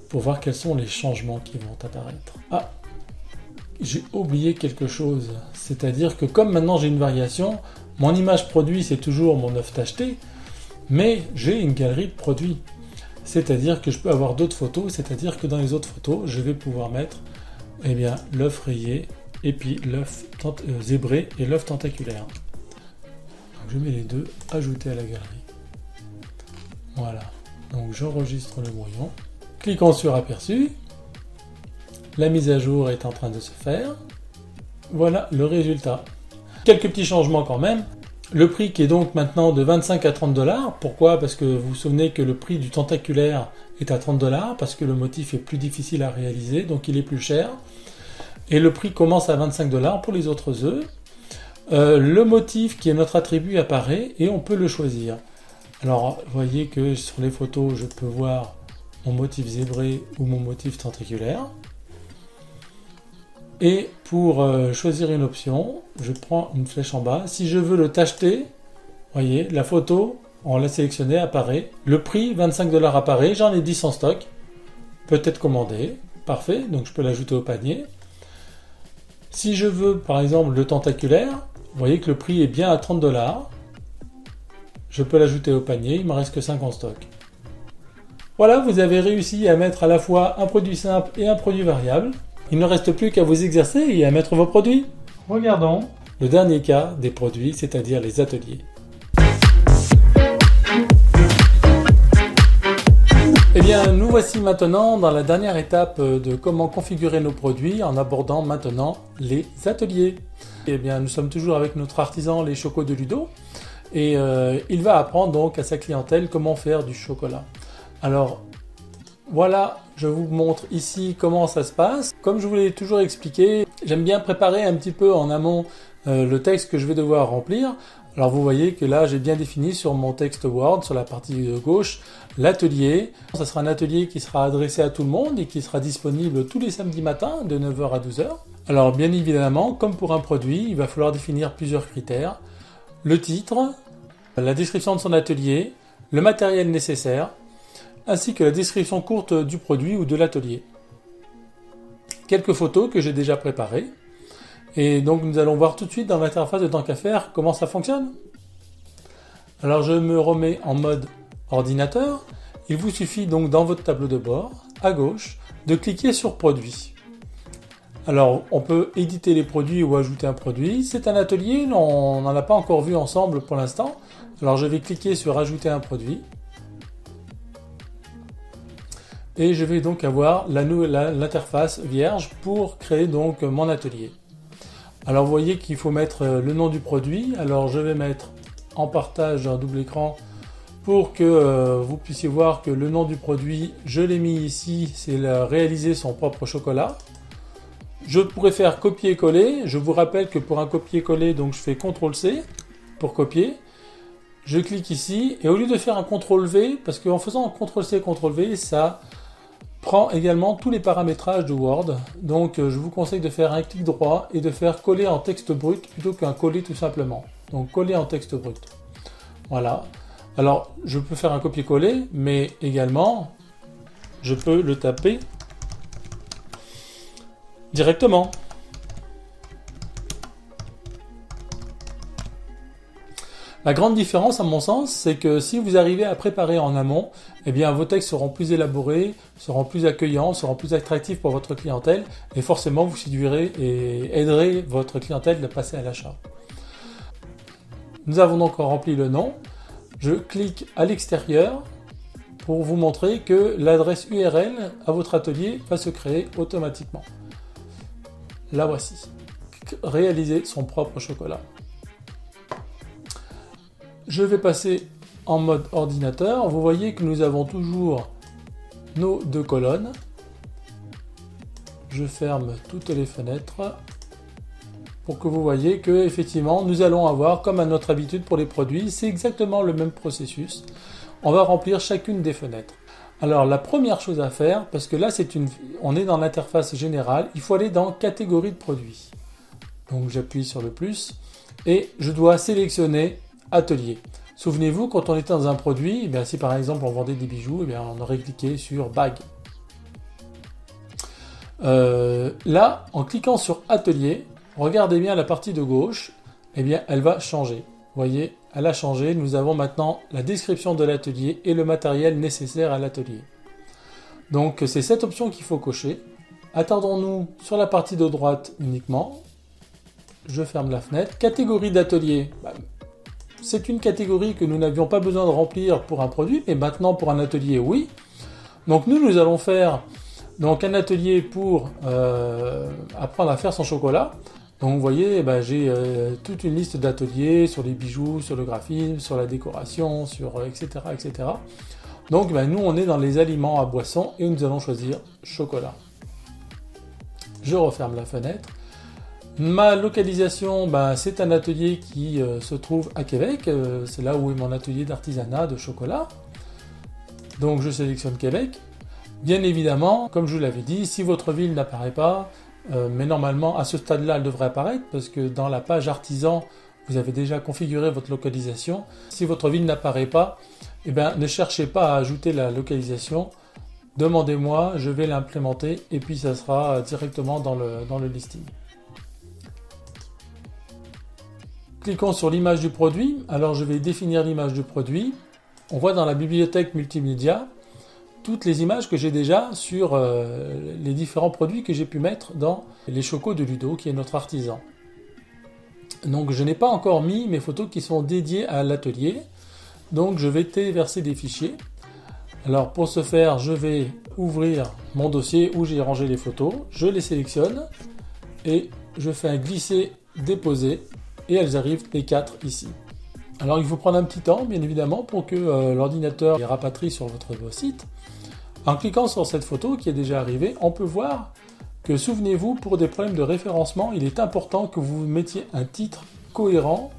pour voir quels sont les changements qui vont apparaître. Ah, j'ai oublié quelque chose, c'est-à-dire que comme maintenant j'ai une variation, mon image produit c'est toujours mon œuf tacheté, mais j'ai une galerie de produits. C'est-à-dire que je peux avoir d'autres photos, c'est-à-dire que dans les autres photos, je vais pouvoir mettre l'œuf rayé et puis l'œuf zébré et l'œuf tentaculaire. Donc je mets les deux, ajouter à la galerie. Voilà, donc j'enregistre le brouillon. Cliquons sur aperçu. La mise à jour est en train de se faire. Voilà le résultat. Quelques petits changements quand même. Le prix qui est donc maintenant de 25 à 30 $. Pourquoi? Parce que vous vous souvenez que le prix du tentaculaire est à 30 $, parce que le motif est plus difficile à réaliser, donc il est plus cher. Et le prix commence à 25 $ pour les autres œufs. Le motif qui est notre attribut apparaît et on peut le choisir. Alors, vous voyez que sur les photos, je peux voir mon motif zébré ou mon motif tentaculaire. Et pour choisir une option, je prends une flèche en bas. Si je veux le tacheter, vous voyez, la photo, on l'a sélectionnée, apparaît. Le prix, 25 $ apparaît. J'en ai 10 en stock. Peut-être commandé. Parfait, donc je peux l'ajouter au panier. Si je veux, par exemple, le tentaculaire, vous voyez que le prix est bien à 30 $. Je peux l'ajouter au panier, il ne me reste que 5 en stock. Voilà, vous avez réussi à mettre à la fois un produit simple et un produit variable. Il ne reste plus qu'à vous exercer et à mettre vos produits. Regardons le dernier cas des produits, c'est-à-dire les ateliers. Eh bien, nous voici maintenant dans la dernière étape de comment configurer nos produits en abordant maintenant les ateliers. Eh bien, nous sommes toujours avec notre artisan Les Chocos de Ludo et il va apprendre donc à sa clientèle comment faire du chocolat. Alors, voilà, je vous montre ici comment ça se passe. Comme je vous l'ai toujours expliqué, j'aime bien préparer un petit peu en amont le texte que je vais devoir remplir. Alors vous voyez que là j'ai bien défini sur mon texte Word, sur la partie gauche, l'atelier. Ça sera un atelier qui sera adressé à tout le monde et qui sera disponible tous les samedis matins de 9 h à 12 h. Alors bien évidemment, comme pour un produit, il va falloir définir plusieurs critères. Le titre, la description de son atelier, le matériel nécessaire, ainsi que la description courte du produit ou de l'atelier. Quelques photos que j'ai déjà préparées. Et donc nous allons voir tout de suite dans l'interface de Tant qu'à faire comment ça fonctionne. Alors je me remets en mode ordinateur. Il vous suffit donc dans votre tableau de bord, à gauche, de cliquer sur Produit. Alors on peut éditer les produits ou ajouter un produit. C'est un atelier, on n'en a pas encore vu ensemble pour l'instant. Alors je vais cliquer sur Ajouter un produit. Et je vais donc avoir l'interface vierge pour créer donc mon atelier. Alors vous voyez qu'il faut mettre le nom du produit. Alors je vais mettre en partage un double écran pour que vous puissiez voir que le nom du produit, je l'ai mis ici, c'est réaliser son propre chocolat. Je pourrais faire copier-coller. Je vous rappelle que pour un copier-coller, donc je fais CTRL-C pour copier. Je clique ici et au lieu de faire un CTRL-V, parce qu'en faisant un CTRL-C, CTRL-V, ça prend également tous les paramétrages de Word. Donc je vous conseille de faire un clic droit et de faire coller en texte brut plutôt qu'un coller tout simplement. Donc coller en texte brut. Voilà. Alors je peux faire un copier-coller, mais également je peux le taper directement. La grande différence, à mon sens, c'est que si vous arrivez à préparer en amont, eh bien vos textes seront plus élaborés, seront plus accueillants, seront plus attractifs pour votre clientèle, et forcément vous séduirez et aiderez votre clientèle à passer à l'achat. Nous avons donc rempli le nom. je clique à l'extérieur pour vous montrer que l'adresse URL à votre atelier va se créer automatiquement. La voici. Réaliser son propre chocolat. Je vais passer en mode ordinateur. Vous voyez que nous avons toujours nos deux colonnes. Je ferme toutes les fenêtres pour que vous voyez que effectivement nous allons avoir, comme à notre habitude pour les produits, c'est exactement le même processus. On va remplir chacune des fenêtres. Alors la première chose à faire, parce que là on est dans l'interface générale, il faut aller dans catégorie de produits. Donc j'appuie sur le plus et je dois sélectionner atelier. Souvenez-vous, quand on était dans un produit, eh bien, si par exemple on vendait des bijoux, eh bien, on aurait cliqué sur bague. Là, en cliquant sur atelier, regardez bien la partie de gauche, eh bien, elle va changer. Vous voyez, elle a changé. Nous avons maintenant la description de l'atelier et le matériel nécessaire à l'atelier. Donc c'est cette option qu'il faut cocher. Attardons-nous sur la partie de droite uniquement. Je ferme la fenêtre. Catégorie d'atelier. C'est une catégorie que nous n'avions pas besoin de remplir pour un produit, mais maintenant pour un atelier, oui. Donc nous allons faire donc, un atelier pour apprendre à faire son chocolat. Donc vous voyez, j'ai toute une liste d'ateliers sur les bijoux, sur le graphisme, sur la décoration, sur etc. etc. Donc nous on est dans les aliments à boissons et nous allons choisir chocolat. Je referme la fenêtre. Ma localisation, c'est un atelier qui se trouve à Québec. C'est là où est mon atelier d'artisanat de chocolat. Donc je sélectionne Québec. Bien évidemment, comme je vous l'avais dit, si votre ville n'apparaît pas, mais normalement à ce stade-là elle devrait apparaître parce que dans la page artisan, vous avez déjà configuré votre localisation. Si votre ville n'apparaît pas, ne cherchez pas à ajouter la localisation. Demandez-moi, je vais l'implémenter et puis ça sera directement dans le listing. Cliquons sur l'image du produit. Alors je vais définir l'image du produit. On voit dans la bibliothèque multimédia toutes les images que j'ai déjà sur les différents produits que j'ai pu mettre dans les chocos de Ludo, qui est notre artisan. Donc je n'ai pas encore mis mes photos qui sont dédiées à l'atelier. Donc je vais téléverser des fichiers. Alors pour ce faire, je vais ouvrir mon dossier où j'ai rangé les photos. Je les sélectionne et je fais un glisser-déposer et elles arrivent les 4 ici. Alors il faut prendre un petit temps, bien évidemment, pour que l'ordinateur les rapatrie sur votre site. En cliquant sur cette photo qui est déjà arrivée, on peut voir que, souvenez-vous, pour des problèmes de référencement, il est important que vous mettiez un titre cohérent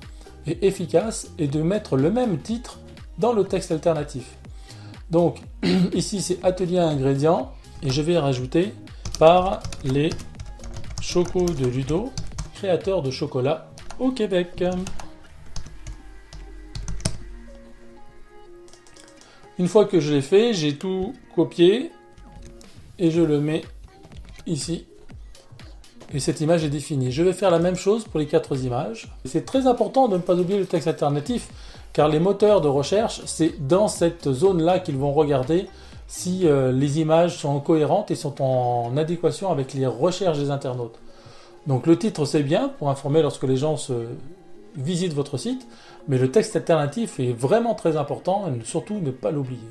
et efficace et de mettre le même titre dans le texte alternatif. Donc ici c'est atelier ingrédients et je vais rajouter par les chocos de Ludo, créateur de chocolat au Québec. Une fois que je l'ai fait, j'ai tout copié et je le mets ici. Et cette image est définie. Je vais faire la même chose pour les 4 images. C'est très important de ne pas oublier le texte alternatif, car les moteurs de recherche, c'est dans cette zone-là qu'ils vont regarder si les images sont cohérentes et sont en adéquation avec les recherches des internautes. Donc le titre, c'est bien pour informer lorsque les gens visitent votre site, mais le texte alternatif est vraiment très important et surtout ne pas l'oublier.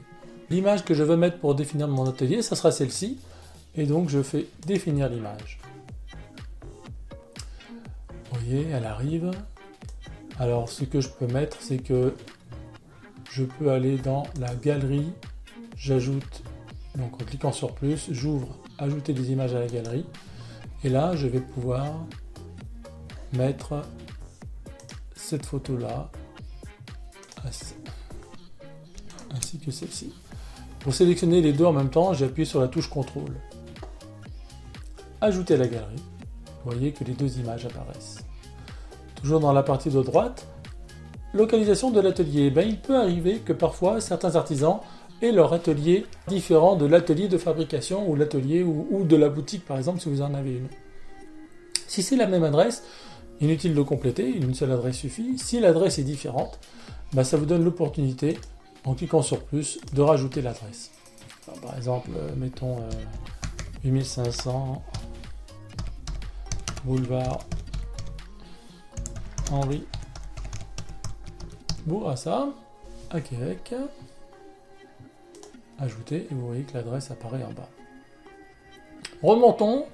L'image que je veux mettre pour définir mon atelier, ça sera celle-ci, et donc je fais définir l'image. Vous voyez, elle arrive. Alors ce que je peux mettre, c'est que je peux aller dans la galerie, j'ajoute, donc en cliquant sur plus, j'ouvre ajouter des images à la galerie, et là je vais pouvoir mettre cette photo-là, ainsi que celle-ci. Pour sélectionner les deux en même temps, j'ai appuyé sur la touche CTRL. Ajouter à la galerie. Vous voyez que les deux images apparaissent. Toujours dans la partie de droite, localisation de l'atelier. Il peut arriver que parfois certains artisans aient leur atelier différent de l'atelier de fabrication ou l'atelier ou de la boutique par exemple si vous en avez une. Si c'est la même adresse, inutile de compléter, une seule adresse suffit. Si l'adresse est différente, ça vous donne l'opportunité, en cliquant sur plus, de rajouter l'adresse. Par exemple, mettons 8500 boulevard Henri Bourassa. à Québec. Ajouter, et vous voyez que l'adresse apparaît en bas. Remontons,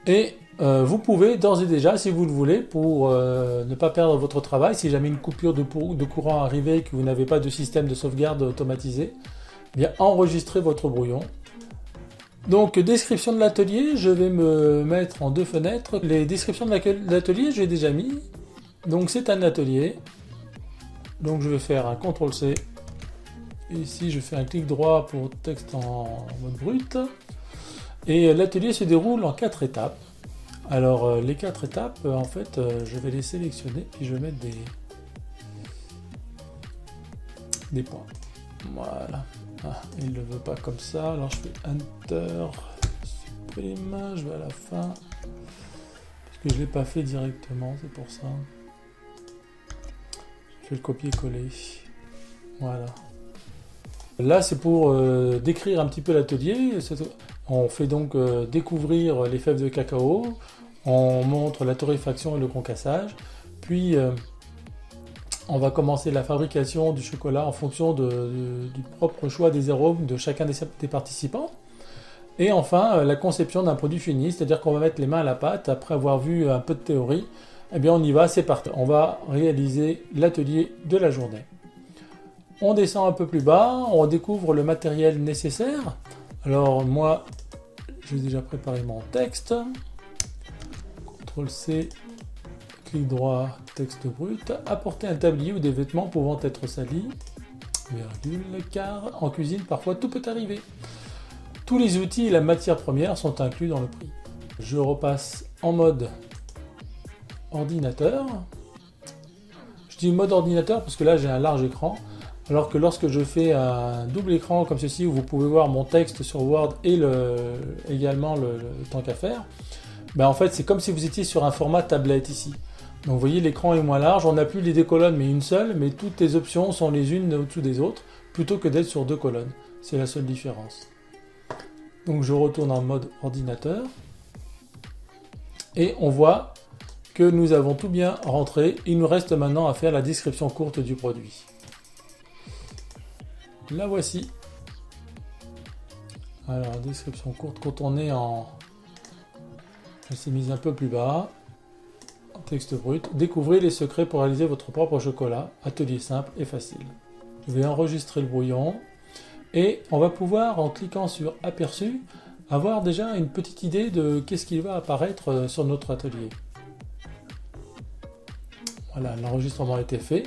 et vous pouvez d'ores et déjà, si vous le voulez, pour ne pas perdre votre travail, si jamais une coupure de courant arrivait et que vous n'avez pas de système de sauvegarde automatisé, eh bien enregistrer votre brouillon. Donc description de l'atelier, je vais me mettre en deux fenêtres. Les descriptions de l'atelier, je l'ai déjà mis. Donc c'est un atelier. Donc je vais faire un CTRL-C. Ici je fais un clic droit pour texte en mode brut. Et l'atelier se déroule en 4 étapes. Alors les 4 étapes, en fait, je vais les sélectionner puis je vais mettre des points. Voilà. Ah, il ne le veut pas comme ça, alors je fais Enter, supprime, je vais à la fin, parce que je ne l'ai pas fait directement, c'est pour ça. Je vais le copier-coller. Voilà. Là, c'est pour décrire un petit peu l'atelier. On fait donc découvrir les fèves de cacao, on montre la torréfaction et le concassage, puis on va commencer la fabrication du chocolat en fonction du propre choix des arômes de chacun des participants. Et enfin, la conception d'un produit fini, c'est-à-dire qu'on va mettre les mains à la pâte, après avoir vu un peu de théorie, eh bien on y va, c'est parti. On va réaliser l'atelier de la journée. On descend un peu plus bas, on découvre le matériel nécessaire. Alors moi, j'ai déjà préparé mon texte. CTRL-C. Clic droit, texte brut, apporter un tablier ou des vêtements pouvant être salis, virgule, car en cuisine parfois tout peut arriver. Tous les outils et la matière première sont inclus dans le prix. Je repasse en mode ordinateur. Je dis mode ordinateur parce que là j'ai un large écran, alors que lorsque je fais un double écran comme ceci où vous pouvez voir mon texte sur Word et également le tant qu'à faire, ben en fait c'est comme si vous étiez sur un format tablette ici. Donc vous voyez, l'écran est moins large, on n'a plus les deux colonnes mais une seule, mais toutes les options sont les unes au-dessous des autres, plutôt que d'être sur deux colonnes. C'est la seule différence. Donc je retourne en mode ordinateur, et on voit que nous avons tout bien rentré. Il nous reste maintenant à faire la description courte du produit. La voici. Alors, description courte, quand on est en... Elle s'est mise un peu plus bas. Texte brut, découvrez les secrets pour réaliser votre propre chocolat, atelier simple et facile. Je vais enregistrer le brouillon et on va pouvoir, en cliquant sur aperçu, avoir déjà une petite idée de qu'est-ce qui va apparaître sur notre atelier. Voilà, l'enregistrement a été fait,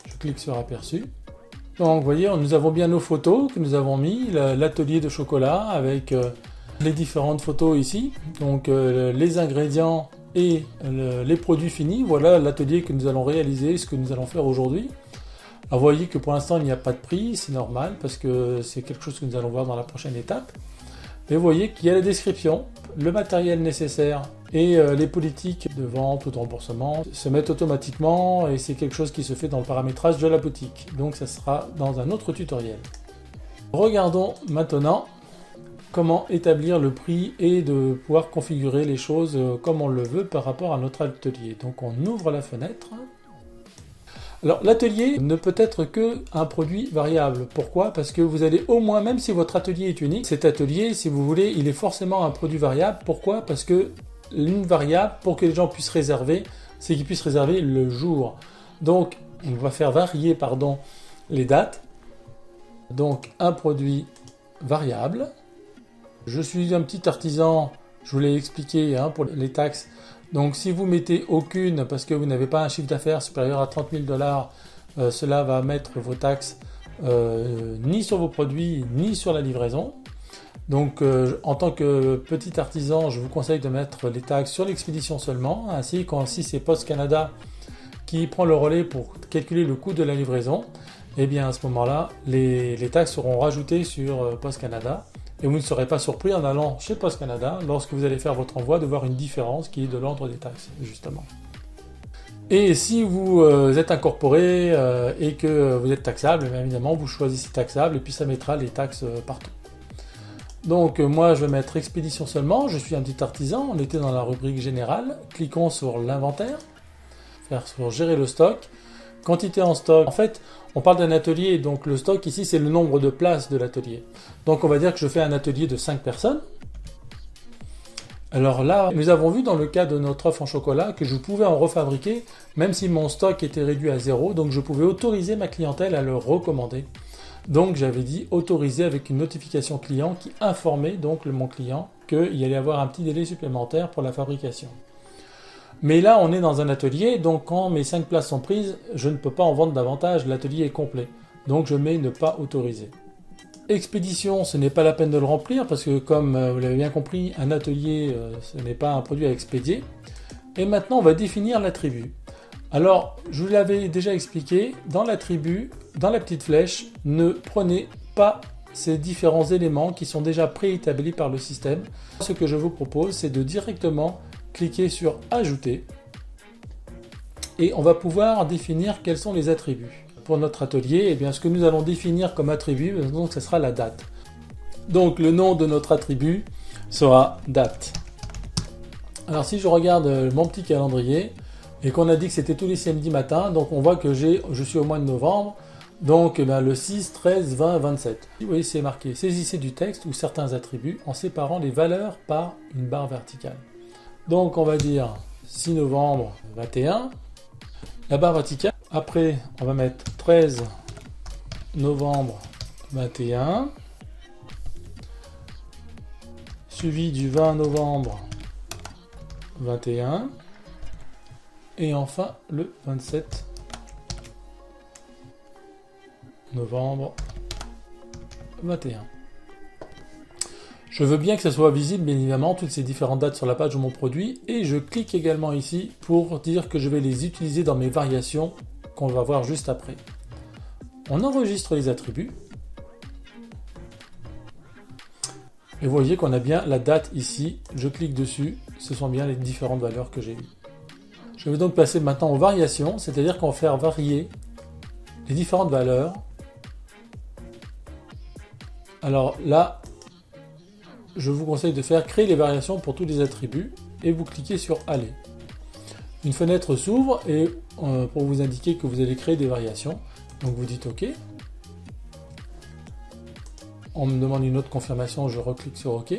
je clique sur aperçu. Donc vous voyez, nous avons bien nos photos que nous avons mis, l'atelier de chocolat avec les différentes photos ici, donc les ingrédients et les produits finis. Voilà l'atelier que nous allons réaliser, ce que nous allons faire aujourd'hui. Alors vous voyez que pour l'instant il n'y a pas de prix, c'est normal parce que c'est quelque chose que nous allons voir dans la prochaine étape. Mais vous voyez qu'il y a la description, le matériel nécessaire et les politiques de vente ou de remboursement se mettent automatiquement et c'est quelque chose qui se fait dans le paramétrage de la boutique. Donc ça sera dans un autre tutoriel. Regardons maintenant comment établir le prix et de pouvoir configurer les choses comme on le veut par rapport à notre atelier. Donc on ouvre la fenêtre. Alors l'atelier ne peut être qu'un produit variable. Pourquoi? Parce que vous allez au moins, même si votre atelier est unique, cet atelier, si vous voulez, il est forcément un produit variable. Pourquoi? Parce que une variable, pour que les gens puissent réserver, c'est qu'ils puissent réserver le jour. Donc on va faire varier les dates. Donc un produit variable. Je suis un petit artisan, je vous l'ai expliqué pour les taxes. Donc si vous mettez aucune parce que vous n'avez pas un chiffre d'affaires supérieur à 30 000 $, cela va mettre vos taxes ni sur vos produits ni sur la livraison. Donc en tant que petit artisan, je vous conseille de mettre les taxes sur l'expédition seulement, ainsi que si c'est Post Canada qui prend le relais pour calculer le coût de la livraison, et bien à ce moment-là, les taxes seront rajoutées sur Post Canada. Et vous ne serez pas surpris en allant chez Post Canada, lorsque vous allez faire votre envoi, de voir une différence qui est de l'ordre des taxes, justement. Et si vous êtes incorporé et que vous êtes taxable, bien évidemment, vous choisissez taxable et puis ça mettra les taxes partout. Donc moi, je vais mettre expédition seulement, je suis un petit artisan, on était dans la rubrique générale, cliquons sur l'inventaire, faire sur gérer le stock. Quantité en stock, en fait, on parle d'un atelier, donc le stock ici, c'est le nombre de places de l'atelier. Donc on va dire que je fais un atelier de 5 personnes. Alors là, nous avons vu dans le cas de notre œuf en chocolat que je pouvais en refabriquer, même si mon stock était réduit à 0, donc je pouvais autoriser ma clientèle à le recommander. Donc j'avais dit autoriser avec une notification client qui informait donc mon client qu'il y allait avoir un petit délai supplémentaire pour la fabrication. Mais là, on est dans un atelier, donc quand mes 5 places sont prises, je ne peux pas en vendre davantage, l'atelier est complet. Donc je mets ne pas autoriser. Expédition, ce n'est pas la peine de le remplir parce que comme vous l'avez bien compris, un atelier, ce n'est pas un produit à expédier. Et maintenant, on va définir l'attribut. Alors, je vous l'avais déjà expliqué, dans l'attribut, dans la petite flèche, ne prenez pas ces différents éléments qui sont déjà préétablis par le système. Ce que je vous propose, c'est de directement cliquer sur Ajouter et on va pouvoir définir quels sont les attributs. Pour notre atelier, eh bien, ce que nous allons définir comme attribut, donc, ce sera la date. Donc le nom de notre attribut sera date. Alors si je regarde mon petit calendrier et qu'on a dit que c'était tous les samedis matins, donc on voit que je suis au mois de novembre, donc le 6, 13, 20, 27. Vous voyez, c'est marqué. Saisissez du texte ou certains attributs en séparant les valeurs par une barre verticale. Donc on va dire 6 novembre 21, la barre verticale. Après, on va mettre 13 novembre 21, suivi du 20 novembre 21, et enfin le 27 novembre 21. Je veux bien que ça soit visible, bien évidemment, toutes ces différentes dates sur la page de mon produit, et je clique également ici pour dire que je vais les utiliser dans mes variations qu'on va voir juste après. On enregistre les attributs. Et vous voyez qu'on a bien la date ici. Je clique dessus. Ce sont bien les différentes valeurs que j'ai eues. Je vais donc passer maintenant aux variations, c'est-à-dire qu'on va faire varier les différentes valeurs. Alors là, je vous conseille de faire créer les variations pour tous les attributs et vous cliquez sur Aller. Une fenêtre s'ouvre et pour vous indiquer que vous allez créer des variations. Donc vous dites OK. On me demande une autre confirmation, je reclique sur OK.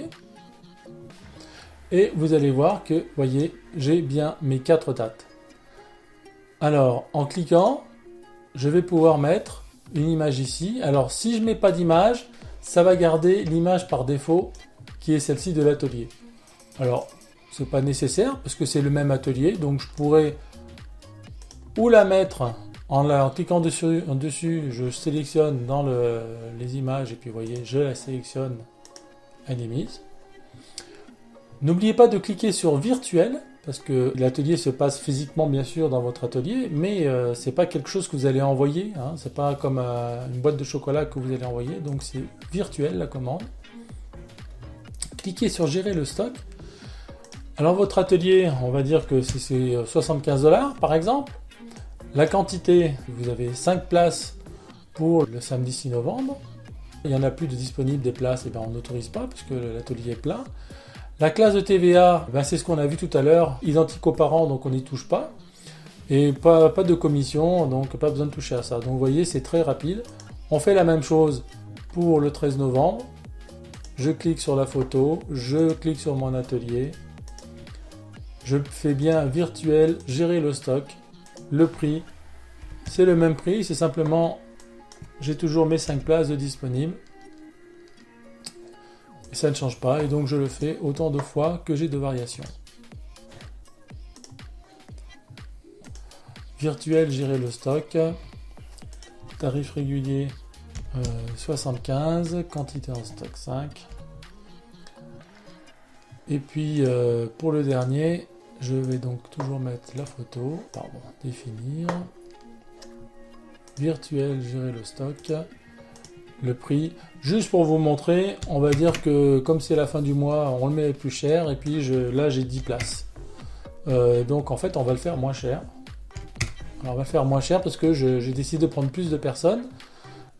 Et vous allez voir que, voyez, j'ai bien mes 4 dates. Alors, en cliquant, je vais pouvoir mettre une image ici. Alors, si je ne mets pas d'image, ça va garder l'image par défaut qui est celle-ci de l'atelier. Alors, c'est pas nécessaire parce que c'est le même atelier, donc je pourrais ou la mettre en cliquant dessus, je sélectionne dans les images et puis vous voyez, je la sélectionne, elle est mise. N'oubliez pas de cliquer sur virtuel parce que l'atelier se passe physiquement bien sûr dans votre atelier, mais c'est pas quelque chose que vous allez envoyer, hein, c'est pas comme une boîte de chocolat que vous allez envoyer, donc c'est virtuel la commande. Cliquez sur gérer le stock. Alors votre atelier, on va dire que c'est 75 $ par exemple. La quantité, vous avez 5 places pour le samedi 6 novembre. Il n'y en a plus de disponibles des places, et bien on n'autorise pas puisque l'atelier est plein. La classe de TVA, ben c'est ce qu'on a vu tout à l'heure, identique aux parents, donc on n'y touche pas. Et pas de commission, donc pas besoin de toucher à ça. Donc vous voyez, c'est très rapide. On fait la même chose pour le 13 novembre. Je clique sur la photo, je clique sur mon atelier. Je fais bien virtuel, gérer le stock. Le prix, c'est le même prix, c'est simplement, j'ai toujours mes 5 places de disponibles. Et ça ne change pas, et donc je le fais autant de fois que j'ai de variations. Virtuel, gérer le stock. Tarif régulier 75, quantité en stock 5. Et puis pour le dernier, je vais donc toujours mettre la photo, définir, virtuel, gérer le stock, le prix, juste pour vous montrer, on va dire que comme c'est la fin du mois, on le met plus cher, et puis là j'ai 10 places. Donc en fait on va le faire moins cher. Alors on va le faire moins cher parce que j'ai décidé de prendre plus de personnes.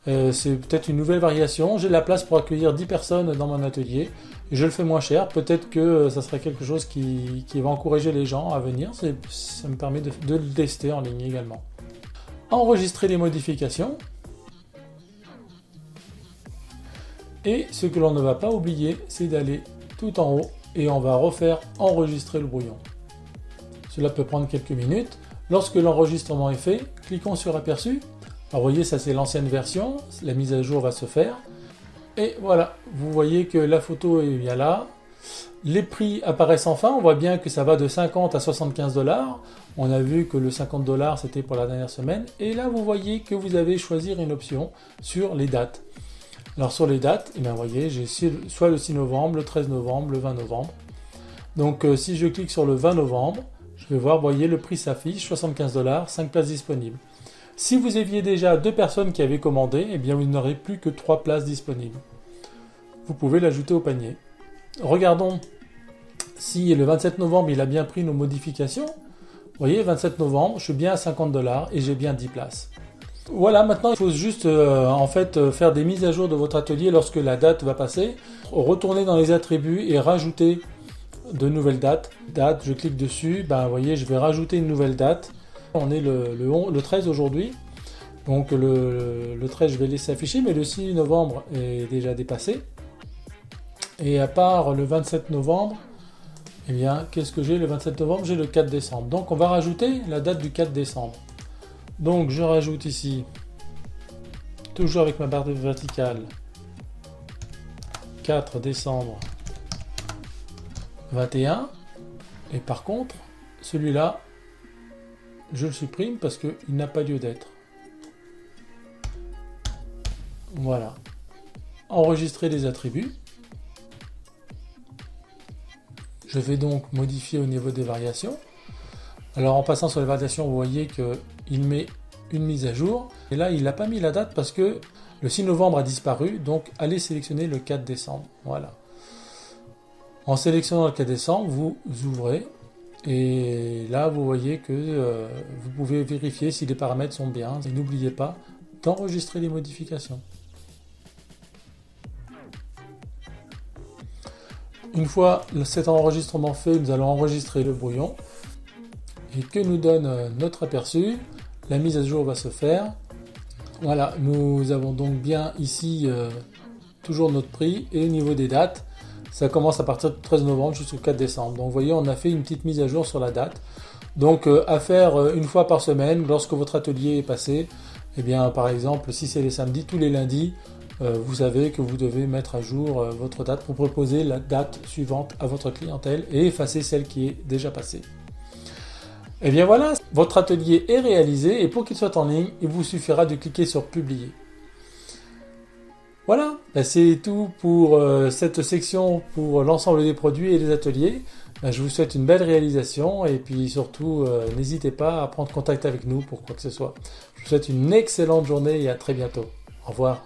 C'est peut-être une nouvelle variation, j'ai la place pour accueillir 10 personnes dans mon atelier, et je le fais moins cher, peut-être que ça sera quelque chose qui va encourager les gens à venir, ça me permet de le tester en ligne également. enregistrer les modifications. Et ce que l'on ne va pas oublier, c'est d'aller tout en haut et on va refaire enregistrer le brouillon. Cela peut prendre quelques minutes. Lorsque l'enregistrement est fait, cliquons sur aperçu. Alors, vous voyez, ça c'est l'ancienne version, la mise à jour va se faire. Et voilà, vous voyez que la photo est bien là. Les prix apparaissent enfin, on voit bien que ça va de 50 à 75 $. On a vu que le 50 $ c'était pour la dernière semaine. Et là, vous voyez que vous avez choisi une option sur les dates. Alors sur les dates, eh bien, vous voyez, j'ai soit le 6 novembre, le 13 novembre, le 20 novembre. Donc si je clique sur le 20 novembre, je vais voir, vous voyez, le prix s'affiche, 75 $, 5 places disponibles. Si vous aviez déjà 2 personnes qui avaient commandé, eh bien vous n'aurez plus que 3 places disponibles. Vous pouvez l'ajouter au panier. Regardons si le 27 novembre, il a bien pris nos modifications. Vous voyez, 27 novembre, je suis bien à 50 $ et j'ai bien 10 places. Voilà, maintenant il faut juste faire des mises à jour de votre atelier lorsque la date va passer. Retournez dans les attributs et rajouter de nouvelles dates. Date, je clique dessus, vous voyez, je vais rajouter une nouvelle date. On est le 13 aujourd'hui, donc le 13 je vais laisser afficher, mais le 6 novembre est déjà dépassé. Et à part le 27 novembre, eh bien, qu'est-ce que j'ai le 27 novembre? J'ai le 4 décembre. Donc on va rajouter la date du 4 décembre. Donc je rajoute ici, toujours avec ma barre verticale, 4 décembre 21. Et par contre, celui-là, je le supprime parce qu'il n'a pas lieu d'être. Voilà. Enregistrer les attributs. Je vais donc modifier au niveau des variations. Alors en passant sur les variations, vous voyez qu'il met une mise à jour. Et là, il n'a pas mis la date parce que le 6 novembre a disparu. Donc allez sélectionner le 4 décembre. Voilà. En sélectionnant le 4 décembre, vous ouvrez. Et là, vous voyez que vous pouvez vérifier si les paramètres sont bien. Et n'oubliez pas d'enregistrer les modifications. Une fois cet enregistrement fait, nous allons enregistrer le brouillon. Et que nous donne notre aperçu? La mise à jour va se faire. Voilà, nous avons donc bien ici toujours notre prix. Et au niveau des dates, ça commence à partir du 13 novembre jusqu'au 4 décembre. Donc vous voyez, on a fait une petite mise à jour sur la date. Donc à faire une fois par semaine lorsque votre atelier est passé. Eh bien par exemple, si c'est les samedis, tous les lundis, vous savez que vous devez mettre à jour votre date pour proposer la date suivante à votre clientèle et effacer celle qui est déjà passée. Et bien voilà, votre atelier est réalisé et pour qu'il soit en ligne, il vous suffira de cliquer sur publier. Voilà, c'est tout pour cette section pour l'ensemble des produits et des ateliers. Je vous souhaite une belle réalisation et puis surtout, n'hésitez pas à prendre contact avec nous pour quoi que ce soit. Je vous souhaite une excellente journée et à très bientôt. Au revoir.